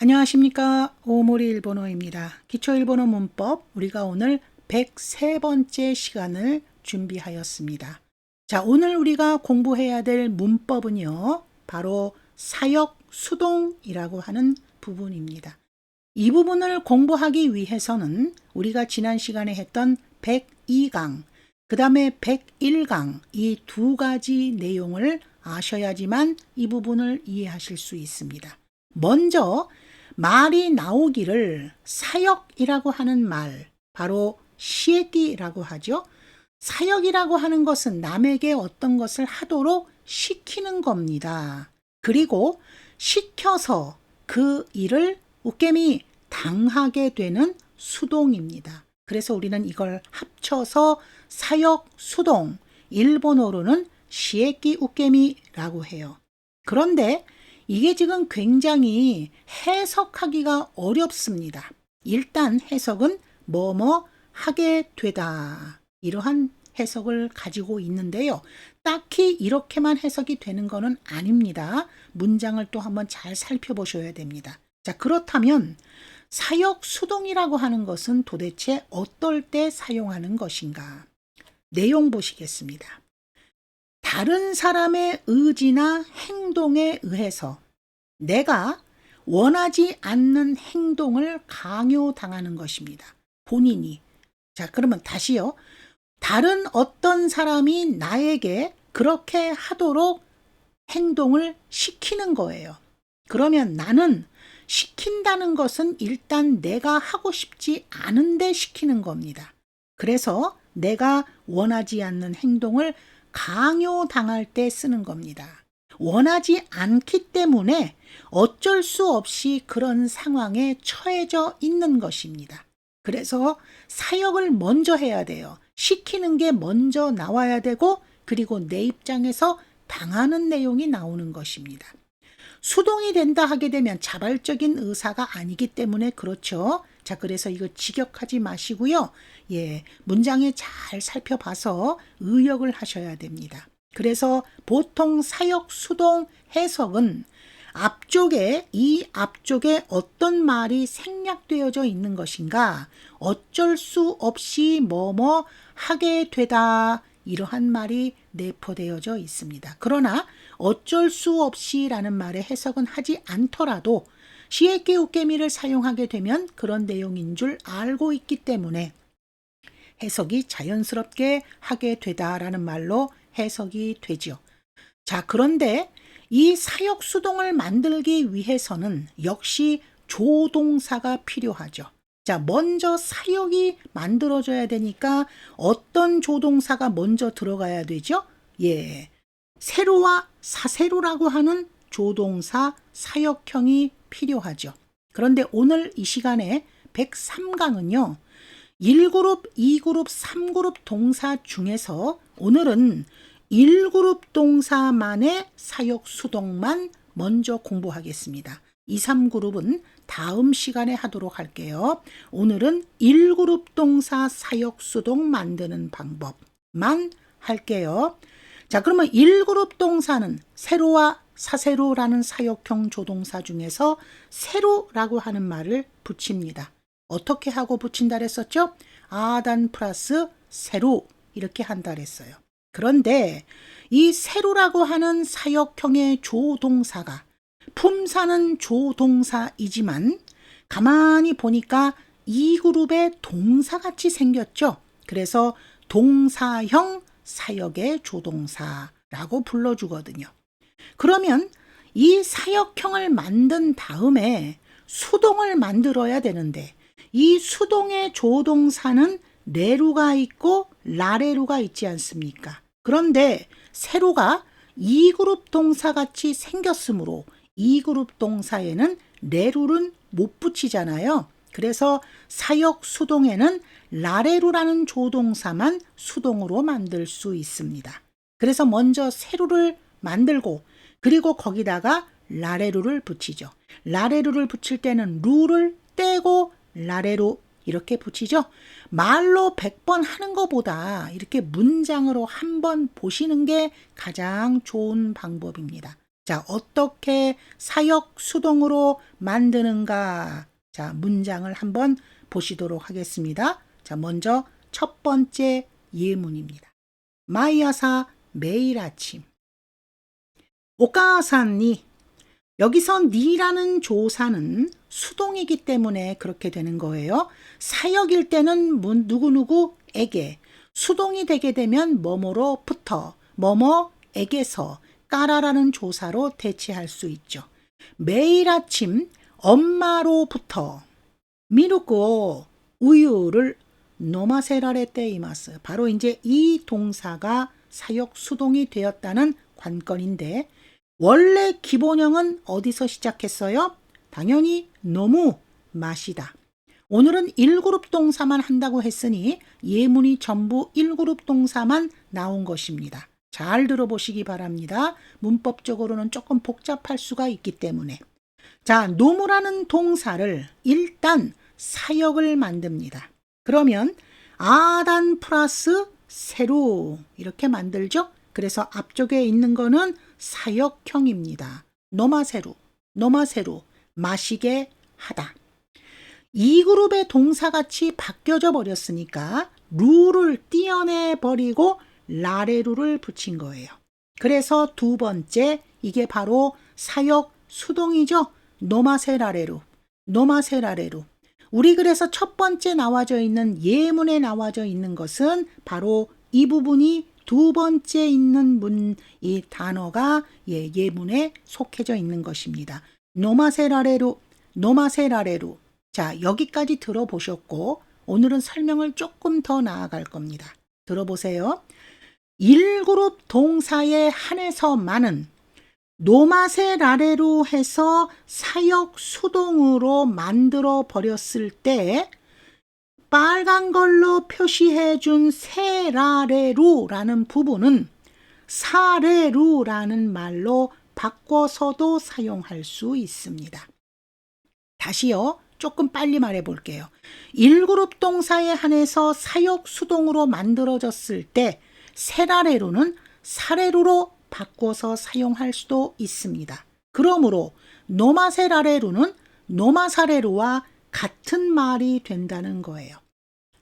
안녕하십니까. 오모리 일본어입니다. 기초일본어 문법 우리가 오늘 103번째 시간을 준비하였습니다. 자, 오늘 우리가 공부해야 될 문법은요. 바로 사역 수동이라고 하는 부분입니다. 이 부분을 공부하기 위해서는 우리가 지난 시간에 했던 102강, 그 다음에 101강 이 두 가지 내용을 아셔야지만 이 부분을 이해하실 수 있습니다. 먼저 말이 나오기를 사역이라고 하는 말, 바로 시에끼라고 하죠. 사역이라고 하는 것은 남에게 어떤 것을 하도록 시키는 겁니다. 그리고 시켜서 그 일을 우케미 당하게 되는 수동입니다. 그래서 우리는 이걸 합쳐서 사역 수동, 일본어로는 시에끼 우케미라고 해요. 그런데 이게 지금 굉장히 해석하기가 어렵습니다. 일단 해석은 뭐뭐 하게 되다. 이러한 해석을 가지고 있는데요. 딱히 이렇게만 해석이 되는 것은 아닙니다. 문장을 또 한번 잘 살펴보셔야 됩니다. 자, 그렇다면 사역 수동이라고 하는 것은 도대체 어떨 때 사용하는 것인가? 내용 보시겠습니다. 다른 사람의 의지나 행동에 의해서 내가 원하지 않는 행동을 강요당하는 것입니다. 본인이. 자, 그러면 다시요. 다른 어떤 사람이 나에게 그렇게 하도록 행동을 시키는 거예요. 그러면 나는 시킨다는 것은 일단 내가 하고 싶지 않은데 시키는 겁니다. 그래서 내가 원하지 않는 행동을 강요당할 때 쓰는 겁니다. 원하지 않기 때문에 어쩔 수 없이 그런 상황에 처해져 있는 것입니다. 그래서 사역을 먼저 해야 돼요. 시키는 게 먼저 나와야 되고, 그리고 내 입장에서 당하는 내용이 나오는 것입니다. 수동이 된다 하게 되면 자발적인 의사가 아니기 때문에 그렇죠. 자, 그래서 이거 직역하지 마시고요. 문장에 잘 살펴봐서 의역을 하셔야 됩니다. 그래서 보통 사역 수동 해석은 이 앞쪽에 어떤 말이 생략되어져 있는 것인가, 어쩔 수 없이 뭐뭐 하게 되다, 이러한 말이 내포되어져 있습니다. 그러나 어쩔 수 없이라는 말의 해석은 하지 않더라도 시에끼 우케미를 사용하게 되면 그런 내용인 줄 알고 있기 때문에 해석이 자연스럽게 하게 되다라는 말로 해석이 되죠. 자, 그런데 이 사역 수동을 만들기 위해서는 역시 조동사가 필요하죠. 자, 먼저 사역이 만들어져야 되니까 어떤 조동사가 먼저 들어가야 되죠? 세로와 사세로라고 하는 조동사 사역형이 필요하죠. 그런데 오늘 이 시간에 103강은요. 1그룹, 2그룹, 3그룹 동사 중에서 오늘은 1그룹 동사만의 사역 수동만 먼저 공부하겠습니다. 2, 3그룹은 다음 시간에 하도록 할게요. 오늘은 1그룹 동사 사역 수동 만드는 방법만 할게요. 자, 그러면 1그룹 동사는 세로와 사세로라는 사역형 조동사 중에서 세로라고 하는 말을 붙입니다. 어떻게 하고 붙인다 그랬었죠? 아단 플러스 세로 이렇게 한다 그랬어요. 그런데 이 세로라고 하는 사역형의 조동사가 품사는 조동사이지만 가만히 보니까 이 그룹의 동사같이 생겼죠. 그래서 동사형 사역의 조동사라고 불러주거든요. 그러면 이 사역형을 만든 다음에 수동을 만들어야 되는데 이 수동의 조동사는 레루가 있고 라레루가 있지 않습니까? 그런데 세로가 2그룹 동사같이 생겼으므로 2그룹 동사에는 레루는 못 붙이잖아요. 그래서 사역 수동에는 라레루라는 조동사만 수동으로 만들 수 있습니다. 그래서 먼저 세로를 만들고 그리고 거기다가 라레루를 붙이죠. 라레루를 붙일 때는 루를 떼고 라레루 이렇게 붙이죠. 말로 100번 하는 것보다 이렇게 문장으로 한번 보시는 게 가장 좋은 방법입니다. 자, 어떻게 사역 수동으로 만드는가? 자, 문장을 한번 보시도록 하겠습니다. 자, 먼저 첫 번째 예문입니다. 마이아사 매일 아침. 오카산니. 여기서 니라는 조사는 수동이기 때문에 그렇게 되는 거예요. 사역일 때는 누구누구에게, 수동이 되게 되면 뭐뭐로부터, 뭐뭐에게서 까라라는 조사로 대체할 수 있죠. 매일 아침 엄마로부터 미루고 우유를 노마세라레 이마스. 바로 이제 이 동사가 사역 수동이 되었다는 관건인데, 원래 기본형은 어디서 시작했어요? 당연히 너무 마시다. 오늘은 1그룹 동사만 한다고 했으니 예문이 전부 1그룹 동사만 나온 것입니다. 잘 들어보시기 바랍니다. 문법적으로는 조금 복잡할 수가 있기 때문에. 자, 노무라는 동사를 일단 사역을 만듭니다. 그러면 아단 플러스 세로 이렇게 만들죠. 그래서 앞쪽에 있는 거는 사역형입니다. 노마세루, 노마세루, 마시게 하다. 이 그룹의 동사같이 바뀌어져 버렸으니까 루를 띄어내 버리고 라레루를 붙인 거예요. 그래서 두 번째, 이게 바로 사역 수동이죠. 노마세라레루, 노마세라레루. 우리 그래서 첫 번째 나와져 있는 예문에 나와져 있는 것은 바로 이 부분이 두 번째 있는 이 단어가 예문에 속해져 있는 것입니다. 노마세라레루, 노마세라레루. 자, 여기까지 들어보셨고 오늘은 설명을 조금 더 나아갈 겁니다. 들어보세요. 1그룹 동사에 한해서만은 노마세라레루 해서 사역 수동으로 만들어 버렸을 때 빨간 걸로 표시해 준 세라레루라는 부분은 사레루라는 말로 바꿔서도 사용할 수 있습니다. 다시요. 조금 빨리 말해 볼게요. 1그룹 동사에 한해서 사역 수동으로 만들어졌을 때 세라레루는 사레루로 바꿔서 사용할 수도 있습니다. 그러므로 노마세라레루는 노마사레루와 같은 말이 된다는 거예요.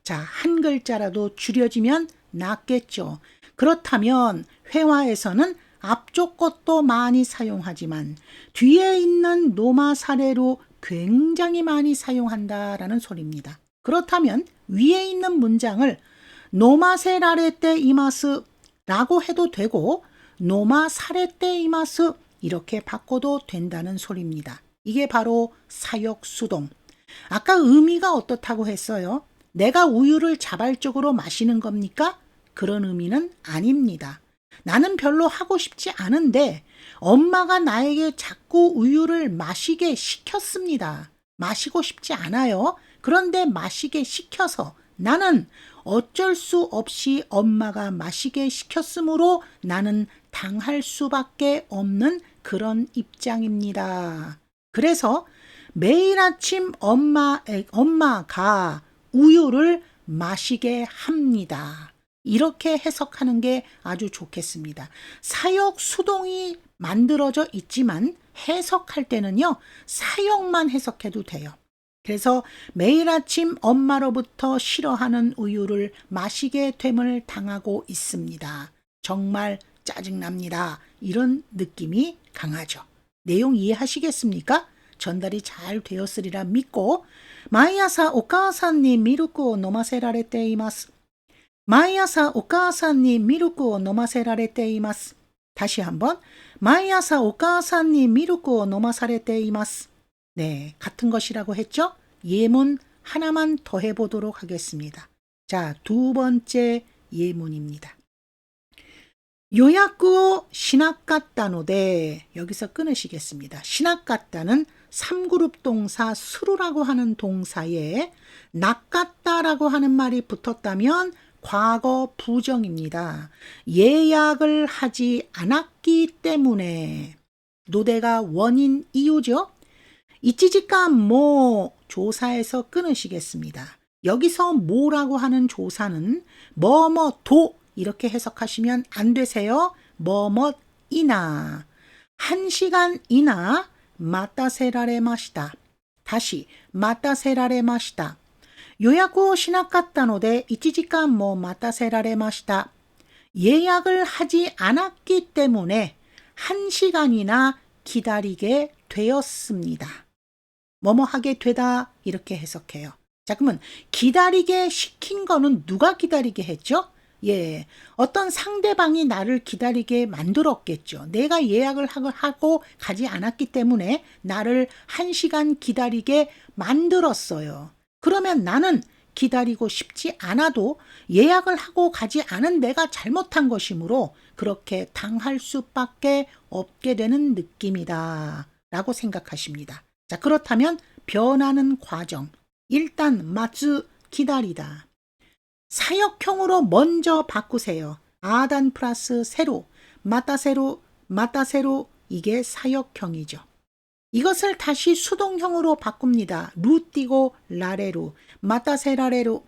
자, 한 글자라도 줄여지면 낫겠죠. 그렇다면 회화에서는 앞쪽 것도 많이 사용하지만 뒤에 있는 노마사레루 굉장히 많이 사용한다라는 소리입니다. 그렇다면 위에 있는 문장을 노마세라레테 이마스 라고 해도 되고 노마사레테 이마스 이렇게 바꿔도 된다는 소리입니다. 이게 바로 사역 수동. 아까 의미가 어떻다고 했어요? 내가 우유를 자발적으로 마시는 겁니까? 그런 의미는 아닙니다. 나는 별로 하고 싶지 않은데 엄마가 나에게 자꾸 우유를 마시게 시켰습니다. 마시고 싶지 않아요. 그런데 마시게 시켜서 나는 어쩔 수 없이 엄마가 마시게 시켰으므로 나는 당할 수밖에 없는 그런 입장입니다. 그래서 매일 아침 엄마가 우유를 마시게 합니다. 이렇게 해석하는 게 아주 좋겠습니다. 사역 수동이 만들어져 있지만 해석할 때는요, 사역만 해석해도 돼요. 그래서 매일 아침 엄마로부터 싫어하는 우유를 마시게 됨을 당하고 있습니다. 정말 짜증납니다. 이런 느낌이 강하죠. 내용 이해하시겠습니까? 전달이 잘 되었으리라 믿고 마이아사 오카사니 미루쿠 노마세라레테 이마스. 마이아사 오카사니 미루쿠 노마세라레테 이마스. 다시 한번 마이아사 오카사니 미루쿠 노마사레테 이마스. 네, 같은 것이라고 했죠? 예문 하나만 더 해보도록 하겠습니다. 자, 두 번째 예문입니다. 요약구오 시나까따노데 여기서 끊으시겠습니다. 시나까따는 3그룹 동사 스루라고 하는 동사에 낚았다라고 하는 말이 붙었다면 과거 부정입니다. 예약을 하지 않았기 때문에 노대가 원인 이유죠. 이치지까 뭐 조사에서 끊으시겠습니다. 여기서 뭐라고 하는 조사는 뭐뭐도 이렇게 해석하시면 안 되세요. 뭐뭐이나 1시간이나 마타세라레마시다. 다시 마타세라레마시다. 요약をしなかったので1時間も待たせられました. 예약을 하지 않았기 때문에 1시간이나 기다리게 되었습니다. 뭐뭐 하게 되다 이렇게 해석해요. 자, 그러면 기다리게 시킨 거는 누가 기다리게 했죠? 예, 어떤 상대방이 나를 기다리게 만들었겠죠. 내가 예약을 하고 가지 않았기 때문에 나를 1시간 기다리게 만들었어요. 그러면 나는 기다리고 싶지 않아도 예약을 하고 가지 않은 내가 잘못한 것이므로 그렇게 당할 수밖에 없게 되는 느낌이다 라고 생각하십니다. 자, 그렇다면 변하는 과정. 일단 마츠 기다리다. 사역형으로 먼저 바꾸세요. 아단 플러스 세로, 마타세로 이게 사역형이죠. 이것을 다시 수동형으로 바꿉니다. 루 띄고 라레로, 마타세라레로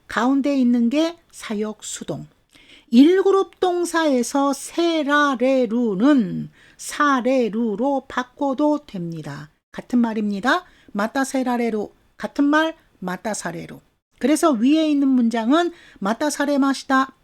가운데 있는 게 사역 수동. 1그룹 동사에서 세라레루는 사레루로 바꿔도 됩니다. 같은 말입니다. 마타세라레로 같은 말 마타사레로. 그래서 위에 있는 문장은 마타사레마시다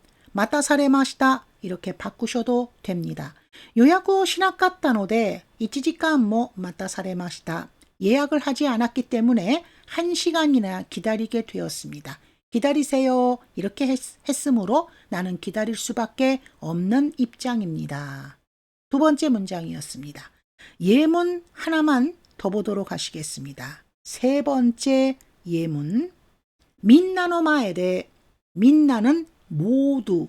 이렇게 바꾸셔도 됩니다. 요약을しなかったので 1時間も待たされました. 예약을 하지 않았기 때문에 1시간이나 기다리게 되었습니다. 기다리세요. 이렇게 했으므로 나는 기다릴 수밖에 없는 입장입니다. 두 번째 문장이었습니다. 예문 하나만 더 보도록 하시겠습니다. 세 번째 예문. 민나노 마에데, 민나는 모두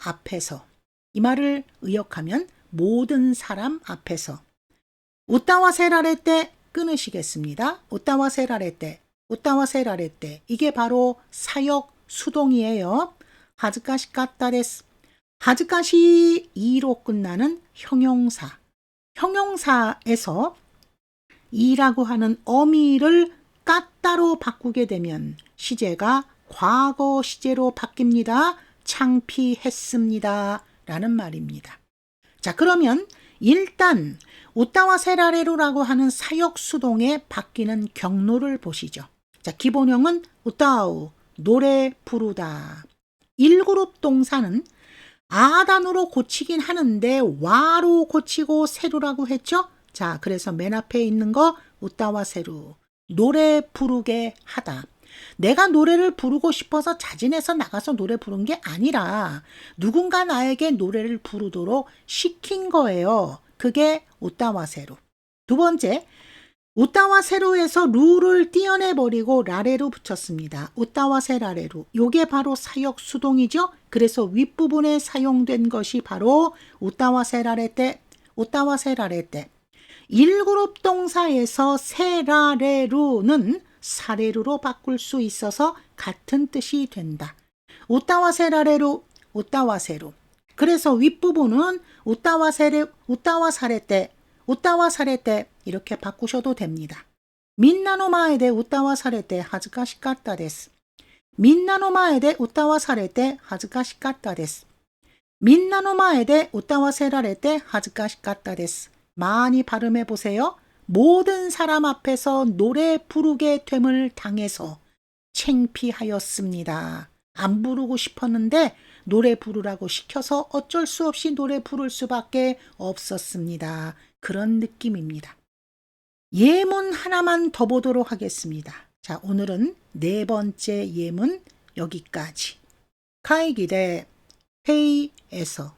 앞에서. 이 말을 의역하면 모든 사람 앞에서. 우타와세라레 때 끊으시겠습니다. 우타와세라레 때. 이게 바로 사역 수동이에요. 하즈카시카타 데스. 하즈카시 이로 끝나는 형용사. 형용사에서 이라고 하는 어미를 까따로 바꾸게 되면 시제가 과거 시제로 바뀝니다. 창피했습니다. 라는 말입니다. 자, 그러면 일단 우타와세라레루라고 하는 사역 수동에 바뀌는 경로를 보시죠. 자, 기본형은 우타우, 노래 부르다. 1그룹 동사는 아단으로 고치긴 하는데 와로 고치고 세루라고 했죠? 자, 그래서 맨 앞에 있는 거 우타와세루, 노래 부르게 하다. 내가 노래를 부르고 싶어서 자진해서 나가서 노래 부른 게 아니라 누군가 나에게 노래를 부르도록 시킨 거예요. 그게 우타와세루. 두 번째, 우타와세루에서 루를 띄어내버리고 라레로 붙였습니다. 우타와세라레루. 요게 바로 사역 수동이죠. 그래서 윗부분에 사용된 것이 바로 우타와세라레 때. 1그룹 동사에서 세라레루는 사레루로 바꿀 수 있어서 같은 뜻이 된다. 우타와세라레루, 우타와세루. 그래서 윗부분은 우타와사레 때 이렇게 바꾸셔도 됩니다. 민나노 마에데 우타와사레 때 하즈카시카타 데스. 민나노 마에데 우타와사레 때 하즈카시카타 데스. 민나노 마에데 우타와세라레 때 하즈카시카타 데스. 많이 발음해 보세요. 모든 사람 앞에서 노래 부르게 됨을 당해서 창피하였습니다. 안 부르고 싶었는데 노래 부르라고 시켜서 어쩔 수 없이 노래 부를 수밖에 없었습니다. 그런 느낌입니다. 예문 하나만 더 보도록 하겠습니다. 자, 오늘은 네 번째 예문 여기까지. 카이기대 회의에서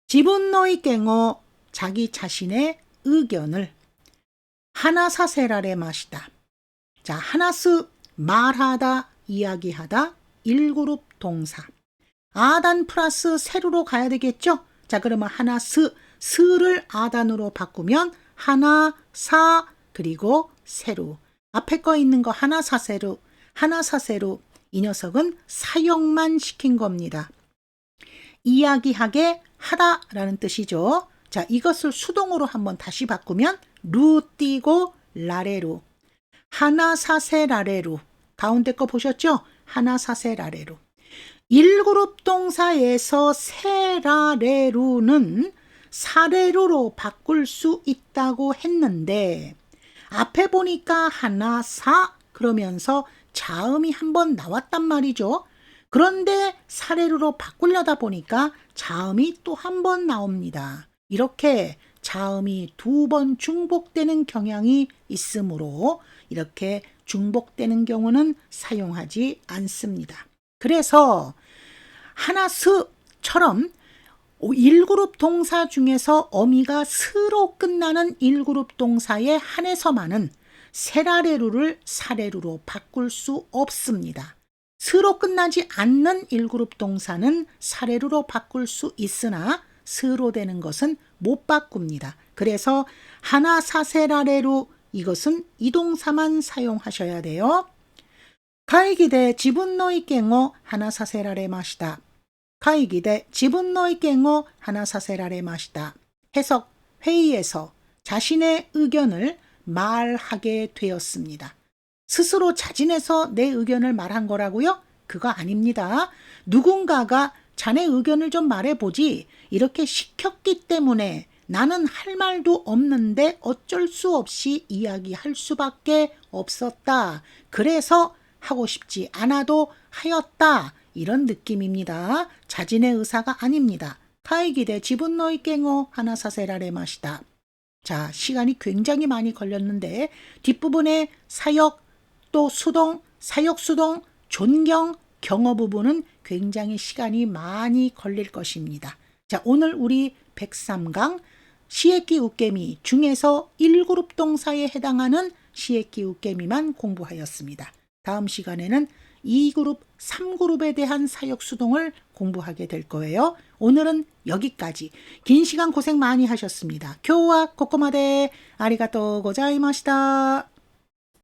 지분노意見を 자기 자신의 의견을 하나사세라레 마시다. 자, 하나스 말하다, 이야기하다, 1그룹 동사. 아단 플러스 세루로 가야 되겠죠? 자, 그러면 하나스, 스를 아단으로 바꾸면 하나사 그리고 세루. 앞에 거 있는 거 하나사세루. 이 녀석은 사용만 시킨 겁니다. 이야기하게 하다라는 뜻이죠. 자, 이것을 수동으로 한번 다시 바꾸면 루 띄고 라레루. 하나사세라레루. 가운데 거 보셨죠? 하나사세라레루. 1그룹 동사에서 세라레루는 사레루로 바꿀 수 있다고 했는데 앞에 보니까 하나, 사 그러면서 자음이 한번 나왔단 말이죠. 그런데 사레루로 바꾸려다 보니까 자음이 또 한 번 나옵니다. 이렇게 자음이 2번 중복되는 경향이 있으므로 이렇게 중복되는 경우는 사용하지 않습니다. 그래서 하나스처럼 1그룹 동사 중에서 어미가 스로 끝나는 1그룹 동사에 한해서만은 세라레루를 사레루로 바꿀 수 없습니다. 스로 끝나지 않는 1그룹 동사는 사레루로 바꿀 수 있으나 스로 되는 것은 못 바꿉니다. 그래서 하나사세라레루 이것은 이 동사만 사용하셔야 돼요. 会議で自分の意見を話させられました。会議で自分の意見を話させられました. 해석, 회의에서 자신의 의견을 말하게 되었습니다. 스스로 자진해서 내 의견을 말한 거라고요? 그거 아닙니다. 누군가가 자네 의견을 좀 말해보지 이렇게 시켰기 때문에 나는 할 말도 없는데 어쩔 수 없이 이야기할 수밖에 없었다. 그래서 하고 싶지 않아도 하였다. 이런 느낌입니다. 자진의 의사가 아닙니다. 会議で自分の意見を話させられました. 자, 시간이 굉장히 많이 걸렸는데 뒷부분에 사역, 또 수동, 사역, 수동, 존경, 경어 부분은 굉장히 시간이 많이 걸릴 것입니다. 자, 오늘 우리 103강 시에키 우케미 중에서 1그룹 동사에 해당하는 시에키 우케미만 공부하였습니다. 다음 시간에는 2그룹, 3그룹에 대한 사역 수동을 공부하게 될 거예요. 오늘은 여기까지. 긴 시간 고생 많이 하셨습니다. 今日はここまで。ありがとうございました。